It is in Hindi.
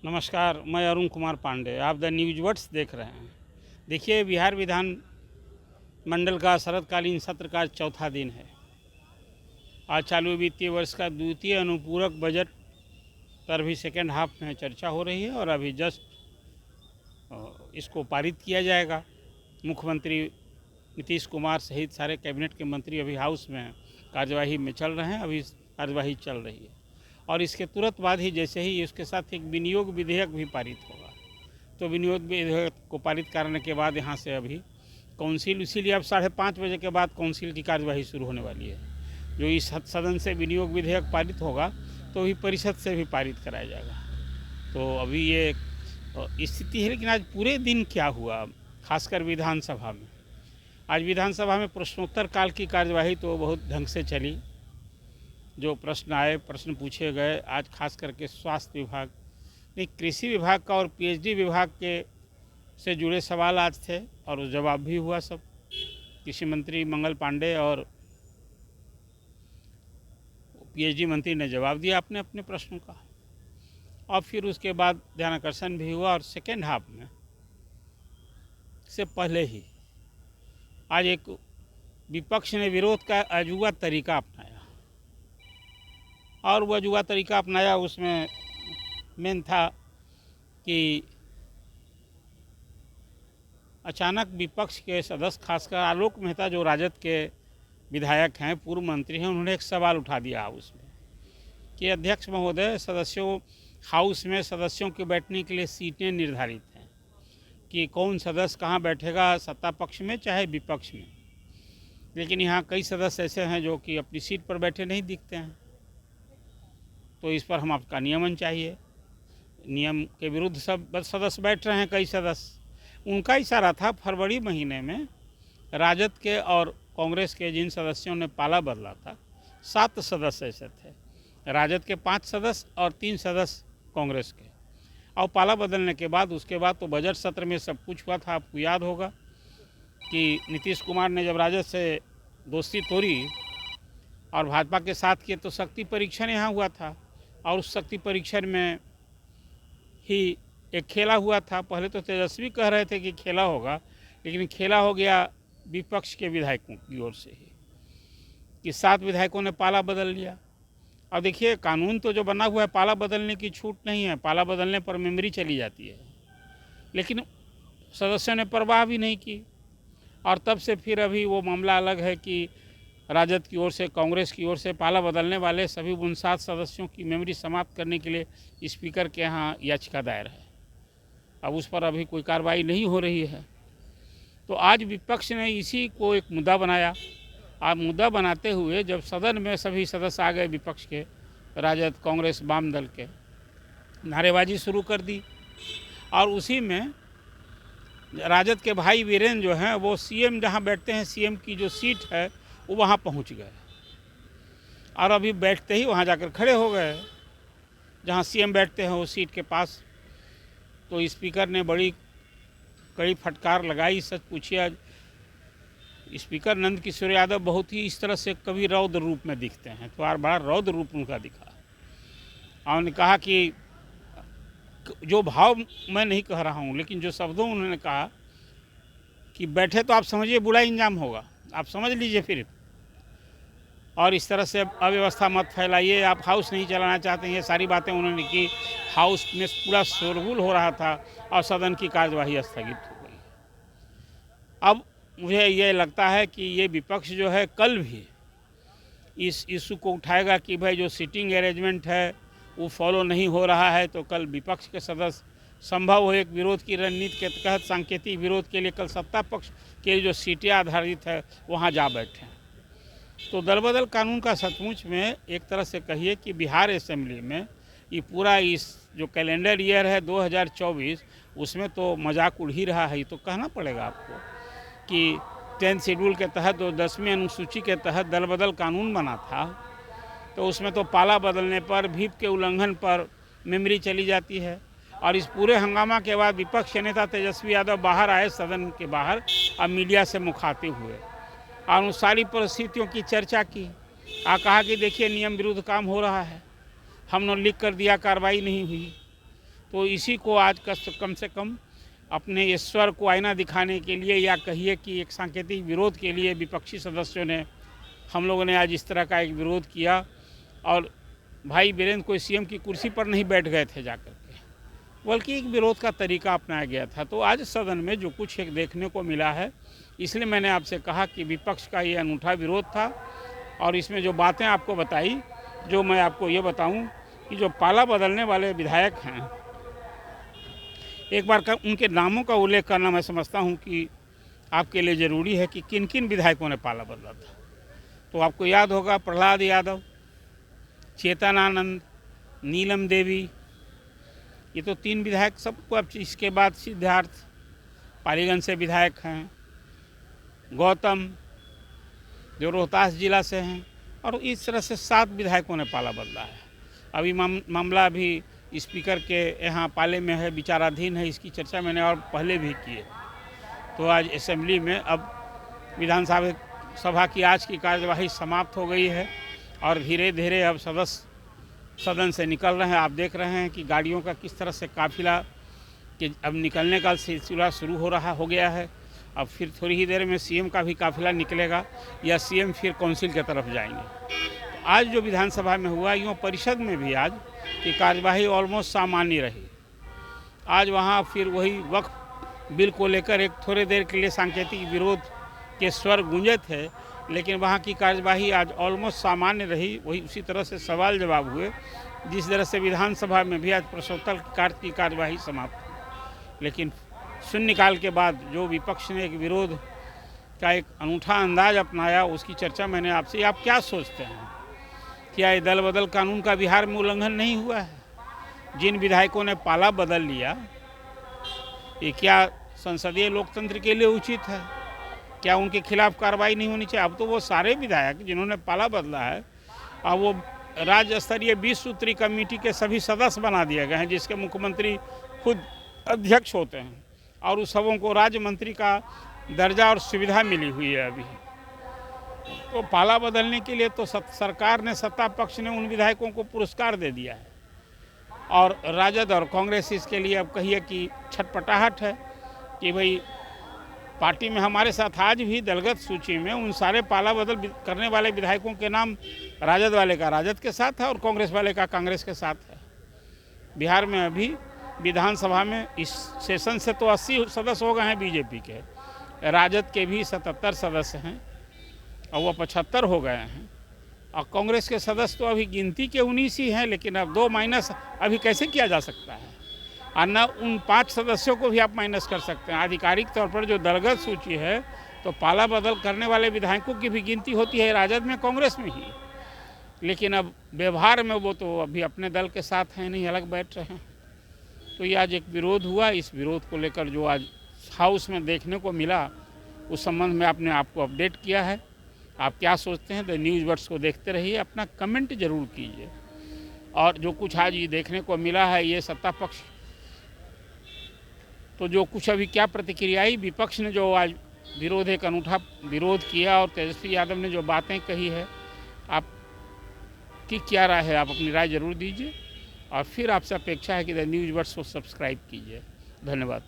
नमस्कार, मैं अरुण कुमार पांडे। आप द न्यूज वर्ड्स देख रहे हैं। देखिए, बिहार विधान मंडल का शरदकालीन सत्र का चौथा दिन है। आज चालू वित्तीय वर्ष का द्वितीय अनुपूरक बजट पर भी सेकेंड हाफ में चर्चा हो रही है और अभी जस्ट इसको पारित किया जाएगा। मुख्यमंत्री नीतीश कुमार सहित सारे कैबिनेट के मंत्री अभी हाउस में कार्यवाही में चल रहे हैं। अभी कार्यवाही चल रही है और इसके तुरंत बाद ही जैसे ही उसके साथ एक विनियोग विधेयक भी पारित होगा, तो विनियोग विधेयक को पारित करने के बाद यहाँ से अभी काउंसिल, इसीलिए अब 5:30 बजे के बाद काउंसिल की कार्यवाही शुरू होने वाली है। जो इस सदन से विनियोग विधेयक पारित होगा तो भी परिषद से भी पारित कराया जाएगा। तो अभी ये स्थिति है। लेकिन आज पूरे दिन क्या हुआ, खासकर विधानसभा में। आज विधानसभा में प्रश्नोत्तर काल की कार्यवाही तो बहुत ढंग से चली। जो प्रश्न आए, प्रश्न पूछे गए, आज खास करके स्वास्थ्य विभाग नहीं, कृषि विभाग का और पीएचडी विभाग के से जुड़े सवाल आज थे और उस जवाब भी हुआ। सब कृषि मंत्री मंगल पांडे और पीएचडी मंत्री ने जवाब दिया अपने अपने प्रश्नों का। और फिर उसके बाद ध्यानाकर्षण भी हुआ और सेकेंड हाफ में से पहले ही आज एक विपक्ष ने विरोध का अजुआ तरीका अपनाया और वह अजुआ तरीका अपनाया। उसमें मेन था कि अचानक विपक्ष के सदस्य, खासकर आलोक मेहता जो राजद के विधायक हैं, पूर्व मंत्री हैं, उन्होंने एक सवाल उठा दिया हाउस में कि अध्यक्ष महोदय, हाउस में सदस्यों के बैठने के लिए सीटें निर्धारित हैं कि कौन सदस्य कहाँ बैठेगा, सत्ता पक्ष में चाहे विपक्ष में। लेकिन यहाँ कई सदस्य ऐसे हैं जो कि अपनी सीट पर बैठे नहीं दिखते हैं, तो इस पर हम आपका नियमन चाहिए। नियम के विरुद्ध सब सदस्य बैठ रहे हैं, कई सदस्य। उनका इशारा था फरवरी महीने में राजद के और कांग्रेस के जिन सदस्यों ने पाला बदला था, 7 सदस्य ऐसे थे, राजद के 5 सदस्य और 3 सदस्य कांग्रेस के। और पाला बदलने के बाद उसके बाद तो बजट सत्र में सब कुछ हुआ था। आपको याद होगा कि नीतीश कुमार ने जब राजद से दोस्ती तोड़ी और भाजपा के साथ किए तो शक्ति परीक्षण यहाँ हुआ था और उस शक्ति परीक्षण में ही एक खेला हुआ था। पहले तो तेजस्वी कह रहे थे कि खेला होगा, लेकिन खेला हो गया विपक्ष के विधायकों की ओर से ही कि 7 विधायकों ने पाला बदल लिया। और देखिए, कानून तो जो बना हुआ है, पाला बदलने की छूट नहीं है। पाला बदलने पर मेमोरी चली जाती है, लेकिन सदस्यों ने परवाह भी नहीं की। और तब से फिर अभी वो मामला अलग है कि राजद की ओर से, कांग्रेस की ओर से पाला बदलने वाले सभी 59 सदस्यों की मेमोरी समाप्त करने के लिए स्पीकर के यहाँ याचिका दायर है। अब उस पर अभी कोई कार्रवाई नहीं हो रही है। तो आज विपक्ष ने इसी को एक मुद्दा बनाया। आप मुद्दा बनाते हुए जब सदन में सभी सदस्य आ गए विपक्ष के, राजद, कांग्रेस, वाम दल के, नारेबाजी शुरू कर दी। और उसी में राजद के भाई वीरेंद्र जो हैं, वो सीएम जहाँ बैठते हैं, सीएम की जो सीट है वो वहाँ पहुँच गए और अभी बैठते ही वहाँ जाकर खड़े हो गए जहाँ सीएम बैठते हैं, वो सीट के पास। तो स्पीकर ने बड़ी कड़ी फटकार लगाई। सच पूछिए, आज स्पीकर नंद किशोर यादव बहुत ही इस तरह से कभी रौद्र रूप में दिखते हैं, तो यार बड़ा रौद्र रूप उनका दिखा। और उन्होंने कहा कि जो भाव मैं नहीं कह रहा हूँ, लेकिन जो शब्दों उन्होंने कहा कि बैठे तो आप समझिए बुरा इंजाम होगा, आप समझ लीजिए फिर। और इस तरह से अव्यवस्था मत फैलाइए, आप हाउस नहीं चलाना चाहते हैं, ये सारी बातें उन्होंने की। हाउस में पूरा शोरगुल हो रहा था और सदन की कार्यवाही स्थगित हो गई। अब मुझे ये लगता है कि ये विपक्ष जो है कल भी इस इशू को उठाएगा कि भाई जो सीटिंग अरेंजमेंट है वो फॉलो नहीं हो रहा है। तो कल विपक्ष के सदस्य संभव हो एक विरोध की रणनीति के तहत सांकेतिक विरोध के लिए कल सत्ता पक्ष के जो सीटें आधारित है वहाँ जा बैठे। तो दल बदल कानून का सचमुच में एक तरह से कहिए कि बिहार असेंबली में ये पूरा इस जो कैलेंडर ईयर है 2024, उसमें तो मजाक उड़ ही रहा है। ये तो कहना पड़ेगा आपको कि 10th शेड्यूल के तहत, जो 10वीं अनुसूची के तहत दल बदल कानून बना था, तो उसमें तो पाला बदलने पर, व्हिप के उल्लंघन पर मेमोरी चली जाती है। और इस पूरे हंगामा के बाद विपक्ष के नेता तेजस्वी यादव बाहर आए सदन के बाहर और मीडिया से मुखातिब हुए और उन सारी परिस्थितियों की चर्चा की। कहा कि देखिए नियम विरुद्ध काम हो रहा है, हमने लिख कर दिया, कार्रवाई नहीं हुई। तो इसी को आज कम से कम अपने ईश्वर को आईना दिखाने के लिए, या कहिए कि एक सांकेतिक विरोध के लिए विपक्षी सदस्यों ने, हम लोगों ने आज इस तरह का एक विरोध किया। और भाई बीरेंद्र कोई सीएम की कुर्सी पर नहीं बैठ गए थे जाकर के, बल्कि एक विरोध का तरीका अपनाया गया था। तो आज सदन में जो कुछ एक देखने को मिला है, इसलिए मैंने आपसे कहा कि विपक्ष का ये अनूठा विरोध था। और इसमें जो बातें आपको बताई, जो मैं आपको ये बताऊं कि जो पाला बदलने वाले विधायक हैं, एक बार उनके नामों का उल्लेख करना मैं समझता हूं कि आपके लिए ज़रूरी है कि किन किन विधायकों ने पाला बदला था। तो आपको याद होगा प्रहलाद यादव, चेतनानंद, नीलम देवी, ये तो 3 विधायक सबको। अब इसके बाद सिद्धार्थ पालीगंज से विधायक हैं, गौतम जो रोहतास जिला से हैं, और इस तरह से 7 विधायकों ने पाला बदला है। अभी मामला अभी स्पीकर के यहाँ पाले में है, विचाराधीन है। इसकी चर्चा मैंने और पहले भी की है। तो आज असेंबली में अब विधानसभा की आज की कार्यवाही समाप्त हो गई है और धीरे धीरे अब सदस्य सदन से निकल रहे हैं। आप देख रहे हैं कि गाड़ियों का किस तरह से काफिला कि अब निकलने का सिलसिला शुरू हो गया है। अब फिर थोड़ी ही देर में सीएम का भी काफिला निकलेगा, या सीएम फिर काउंसिल की तरफ जाएंगे। तो आज जो विधानसभा में हुआ, यूँ परिषद में भी आज की कार्यवाही ऑलमोस्ट सामान्य रही। आज वहाँ फिर वही वक्फ बिल को लेकर एक थोड़ी देर के लिए सांकेतिक विरोध के स्वर गूंजे थे, लेकिन वहाँ की कार्यवाही आज ऑलमोस्ट सामान्य रही। वही उसी तरह से सवाल जवाब हुए जिस तरह से विधानसभा में भी आज प्रश्नोत्तर की कार्यवाही समाप्त हुई। लेकिन शून्यकाल के बाद जो विपक्ष ने एक विरोध का एक अनूठा अंदाज अपनाया, उसकी चर्चा मैंने आपसे। आप क्या सोचते हैं, क्या ये दल बदल कानून का बिहार में उल्लंघन नहीं हुआ है? जिन विधायकों ने पाला बदल लिया, ये क्या संसदीय लोकतंत्र के लिए उचित है? क्या उनके खिलाफ कार्रवाई नहीं होनी चाहिए? अब तो वो सारे विधायक जिन्होंने पाला बदला है, अब वो राज्य स्तरीय 20 सूत्री कमेटी के सभी सदस्य बना दिए गए हैं, जिसके मुख्यमंत्री खुद अध्यक्ष होते हैं, और उस सबों को राज्य मंत्री का दर्जा और सुविधा मिली हुई है अभी। तो पाला बदलने के लिए तो सरकार ने, सत्ता पक्ष ने उन विधायकों को पुरस्कार दे दिया है, और राजद और कांग्रेस इसके लिए अब कहिए कि छटपटाहट है कि भाई पार्टी में हमारे साथ आज भी दलगत सूची में उन सारे पाला बदल करने वाले विधायकों के नाम राजद वाले का राजद के साथ है और कांग्रेस वाले का कांग्रेस के साथ है। बिहार में अभी विधानसभा में इस सेशन से तो 80 सदस्य हो गए हैं बीजेपी के, राजद के भी 77 सदस्य हैं और वो 75 हो गए हैं, और कांग्रेस के सदस्य तो अभी गिनती के 19 ही हैं। लेकिन अब 2 माइनस अभी कैसे किया जा सकता है, और न उन 5 सदस्यों को भी आप माइनस कर सकते हैं। आधिकारिक तौर पर जो दलगत सूची है, तो पाला बदल करने वाले विधायकों की भी गिनती होती है राजद में, कांग्रेस में ही। लेकिन अब व्यवहार में वो तो अभी अपने दल के साथ हैं नहीं, अलग बैठ रहे हैं। तो ये आज एक विरोध हुआ। इस विरोध को लेकर जो आज हाउस में देखने को मिला, उस संबंध में आपने आपको अपडेट किया है। आप क्या सोचते हैं? द न्यूज़ वर्ड्स को देखते रहिए, अपना कमेंट जरूर कीजिए। और जो कुछ आज ये देखने को मिला है, ये सत्ता पक्ष तो जो कुछ अभी क्या प्रतिक्रिया आई, विपक्ष ने जो आज विरोध, एक अनूठा विरोध किया, और तेजस्वी यादव ने जो बातें कही है, आपकी क्या राय है? आप अपनी राय जरूर दीजिए, और फिर आपसे अपेक्षा है कि द न्यूज़ वर्ड्स को सब्सक्राइब कीजिए। धन्यवाद।